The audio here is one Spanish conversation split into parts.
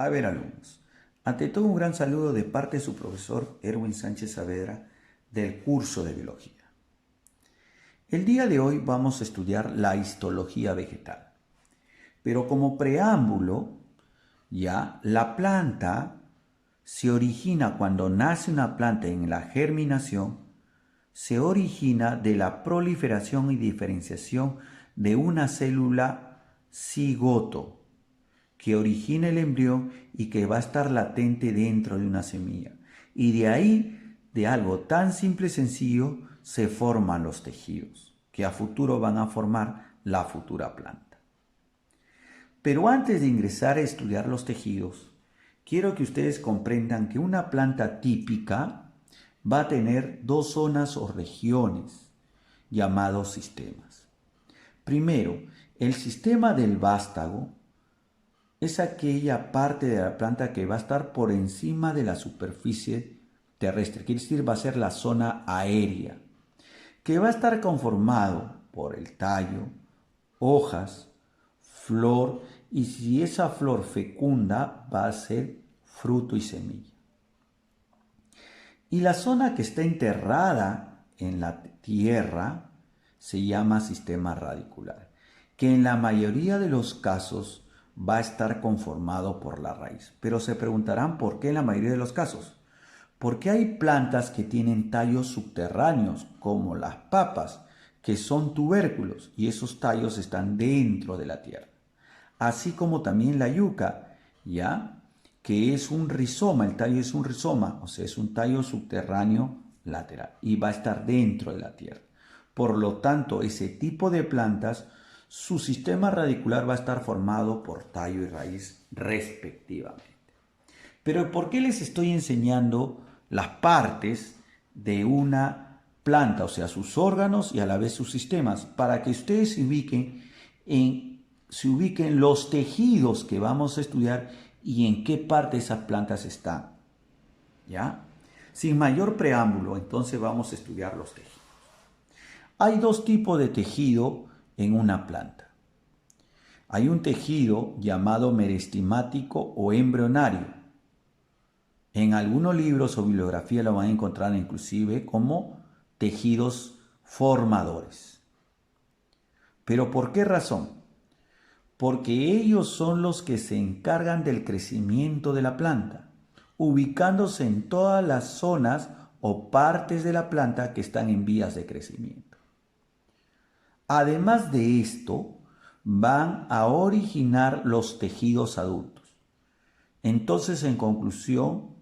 A ver, alumnos, ante todo un gran saludo de parte de su profesor Erwin Sánchez Saavedra del curso de Biología. El día de hoy vamos a estudiar la histología vegetal, pero como preámbulo, ya la planta se origina cuando nace una planta en la germinación, se origina de la proliferación y diferenciación de una célula cigoto que origina el embrión y que va a estar latente dentro de una semilla. Y de ahí, de algo tan simple y sencillo, se forman los tejidos, que a futuro van a formar la futura planta. Pero antes de ingresar a estudiar los tejidos, quiero que ustedes comprendan que una planta típica va a tener dos zonas o regiones llamados sistemas. Primero, el sistema del vástago es aquella parte de la planta que va a estar por encima de la superficie terrestre, quiere decir va a ser la zona aérea, que va a estar conformado por el tallo, hojas, flor, y si esa flor fecunda va a ser fruto y semilla. Y la zona que está enterrada en la tierra se llama sistema radicular, que en la mayoría de los casos va a estar conformado por la raíz. Pero se preguntarán por qué en la mayoría de los casos. Porque hay plantas que tienen tallos subterráneos, como las papas, que son tubérculos, y esos tallos están dentro de la tierra. Así como también la yuca, ¿ya? Que es un rizoma, el tallo es un rizoma, o sea, es un tallo subterráneo lateral, y va a estar dentro de la tierra. Por lo tanto, ese tipo de plantas, su sistema radicular va a estar formado por tallo y raíz respectivamente. Pero ¿por qué les estoy enseñando las partes de una planta, o sea, sus órganos y a la vez sus sistemas? Para que ustedes se ubiquen los tejidos que vamos a estudiar y en qué parte esas plantas están. ¿Ya? Sin mayor preámbulo, entonces vamos a estudiar los tejidos. Hay dos tipos de tejido en una planta. Hay un tejido llamado merestemático o embrionario. En algunos libros o bibliografía lo van a encontrar inclusive como tejidos formadores. ¿Pero por qué razón? Porque ellos son los que se encargan del crecimiento de la planta, ubicándose en todas las zonas o partes de la planta que están en vías de crecimiento. Además de esto, van a originar los tejidos adultos. Entonces, en conclusión,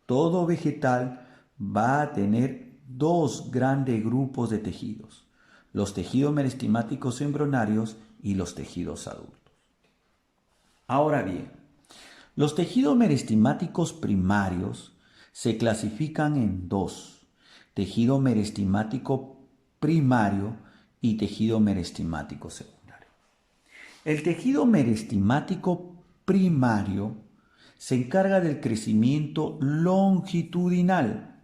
todo vegetal va a tener dos grandes grupos de tejidos, los tejidos merestemáticos embrionarios y los tejidos adultos. Ahora bien, los tejidos merestemáticos primarios se clasifican en dos: tejido merestemático primario y tejido merestemático secundario. El tejido merestemático primario se encarga del crecimiento longitudinal,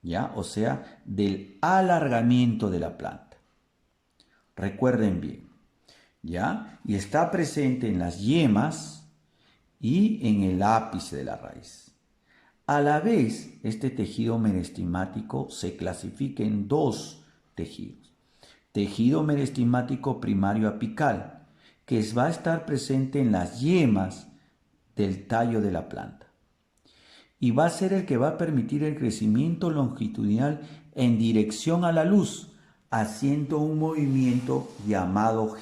¿ya? O sea, del alargamiento de la planta. Recuerden bien, ¿ya? Y está presente en las yemas y en el ápice de la raíz. A la vez, este tejido merestemático se clasifica en dos tejidos. Tejido merestemático primario apical, que va a estar presente en las yemas del tallo de la planta. Y va a ser el que va a permitir el crecimiento longitudinal en dirección a la luz, haciendo un movimiento llamado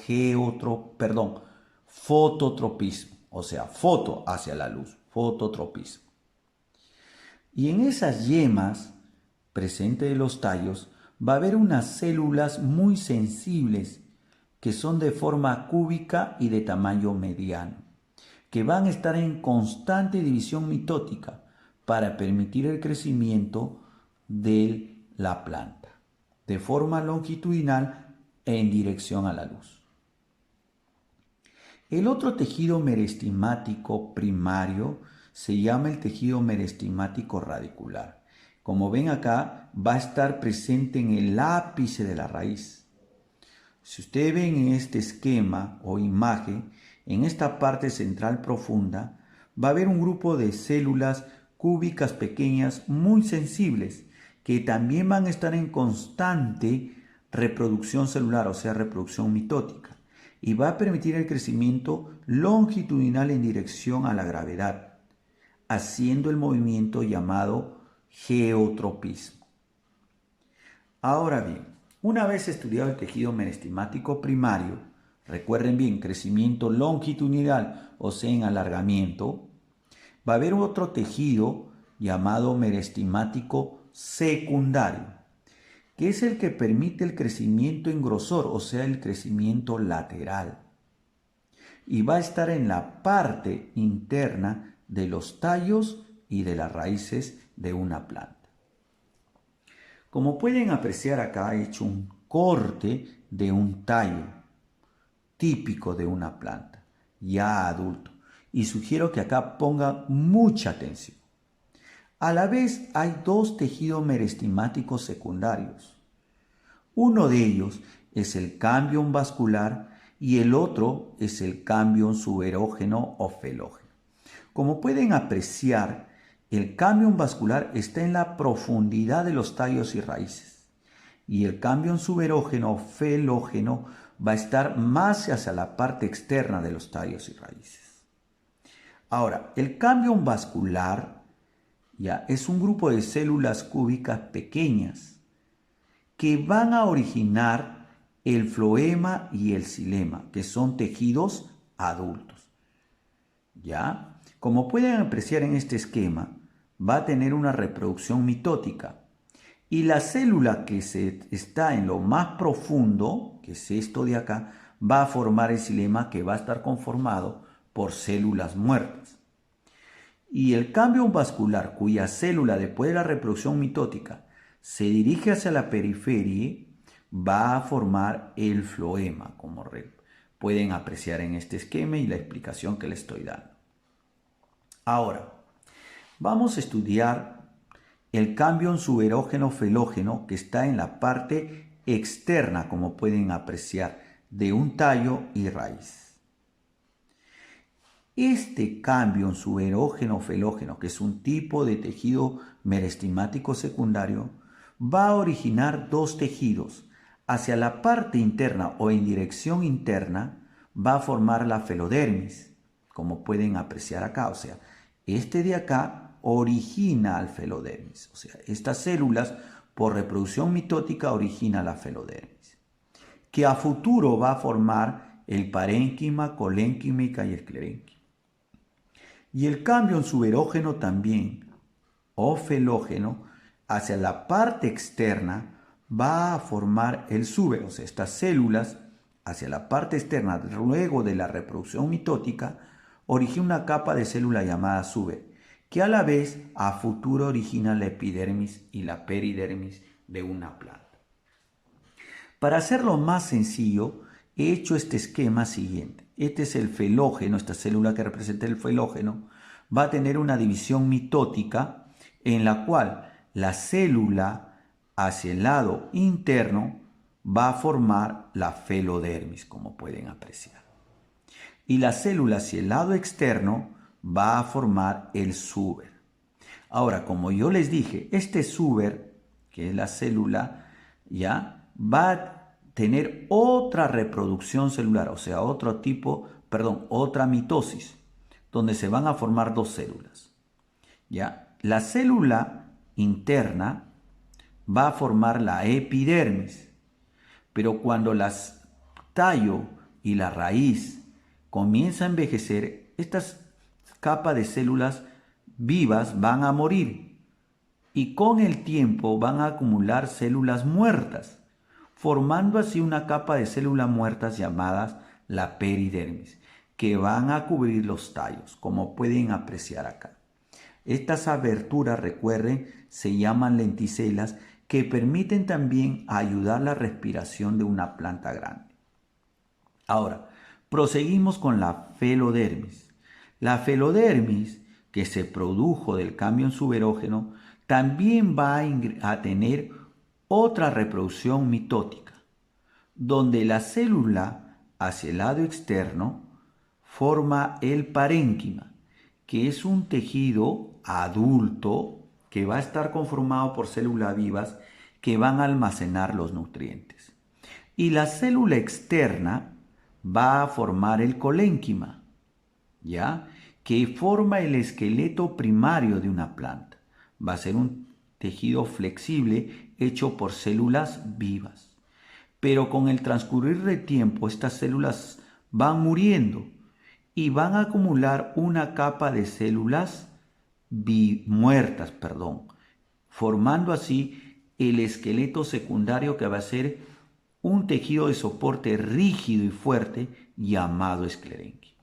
fototropismo, o sea, foto hacia la luz, fototropismo. Y en esas yemas presentes de los tallos va a haber unas células muy sensibles que son de forma cúbica y de tamaño mediano, que van a estar en constante división mitótica para permitir el crecimiento de la planta, de forma longitudinal en dirección a la luz. El otro tejido merestemático primario se llama el tejido merestemático radicular. Como ven acá, va a estar presente en el ápice de la raíz. Si ustedes ven en este esquema o imagen, en esta parte central profunda va a haber un grupo de células cúbicas pequeñas muy sensibles que también van a estar en constante reproducción celular, o sea, reproducción mitótica, y va a permitir el crecimiento longitudinal en dirección a la gravedad, haciendo el movimiento llamado geotropismo. Ahora bien, una vez estudiado el tejido merestemático primario, recuerden bien, crecimiento longitudinal, o sea, en alargamiento, va a haber otro tejido llamado merestemático secundario, que es el que permite el crecimiento en grosor, o sea, el crecimiento lateral. Y va a estar en la parte interna de los tallos y de las raíces de una planta. Como pueden apreciar acá, he hecho un corte de un tallo típico de una planta, ya adulto. Y sugiero que acá pongan mucha atención. A la vez hay dos tejidos merestemáticos secundarios. Uno de ellos es el cambium vascular y el otro es el cambium suberógeno o felógeno. Como pueden apreciar, el cambium vascular está en la profundidad de los tallos y raíces, y el cambium suberógeno o felógeno va a estar más hacia la parte externa de los tallos y raíces. Ahora, el cambium vascular ya es un grupo de células cúbicas pequeñas que van a originar el floema y el xilema, que son tejidos adultos. ¿Ya? Como pueden apreciar en este esquema, va a tener una reproducción mitótica. Y la célula que está en lo más profundo, que es esto de acá, va a formar el xilema, que va a estar conformado por células muertas. Y el cambium vascular, cuya célula después de la reproducción mitótica se dirige hacia la periferia, va a formar el floema, como pueden apreciar en este esquema y la explicación que les estoy dando. Ahora, vamos a estudiar el cambium suberógeno-felógeno, que está en la parte externa, como pueden apreciar, de un tallo y raíz. Este cambium suberógeno-felógeno, que es un tipo de tejido merestemático secundario, va a originar dos tejidos. Hacia la parte interna o en dirección interna va a formar la felodermis, como pueden apreciar acá. O sea, este de acá origina al felodermis. O sea, estas células por reproducción mitótica origina la felodermis, que a futuro va a formar el parénquima, colénquima y esclerénquima. Y el cambium suberógeno también, o felógeno, hacia la parte externa va a formar el suber. O sea, estas células hacia la parte externa, luego de la reproducción mitótica, origina una capa de célula llamada suber, que a la vez a futuro origina la epidermis y la peridermis de una planta. Para hacerlo más sencillo, he hecho este esquema siguiente. Este es el felógeno, esta célula que representa el felógeno, va a tener una división mitótica en la cual la célula hacia el lado interno va a formar la felodermis, como pueden apreciar. Y la célula hacia el lado externo va a formar el suber. Ahora, como yo les dije, este suber, que es la célula, ya va a tener otra reproducción celular, o sea, otra mitosis, donde se van a formar dos células. ¿Ya? La célula interna va a formar la epidermis, pero cuando el tallo y la raíz comienzan a envejecer, estas capas de células vivas van a morir y con el tiempo van a acumular células muertas, formando así una capa de células muertas llamadas la peridermis, que van a cubrir los tallos, como pueden apreciar acá. Estas aberturas, recuerden, se llaman lenticelas, que permiten también ayudar la respiración de una planta grande. Ahora, proseguimos con la felodermis. La felodermis, que se produjo del cambium suberógeno, también va a tener otra reproducción mitótica, donde la célula hacia el lado externo forma el parénquima, que es un tejido adulto que va a estar conformado por células vivas que van a almacenar los nutrientes. Y la célula externa va a formar el colénquima, ¿ya? Que forma el esqueleto primario de una planta. Va a ser un tejido flexible hecho por células vivas. Pero con el transcurrir del tiempo, estas células van muriendo y van a acumular una capa de células muertas, formando así el esqueleto secundario que va a ser un tejido de soporte rígido y fuerte llamado esclerénquima.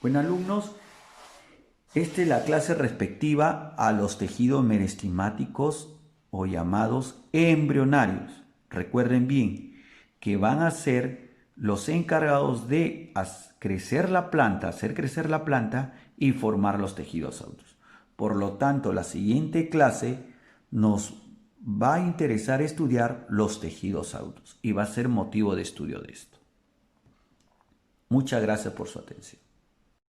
Bueno, alumnos, esta es la clase respectiva a los tejidos merestemáticos o llamados embrionarios. Recuerden bien que van a ser los encargados de hacer crecer la planta y formar los tejidos adultos. Por lo tanto, la siguiente clase nos va a interesar estudiar los tejidos adultos y va a ser motivo de estudio de esto. Muchas gracias por su atención.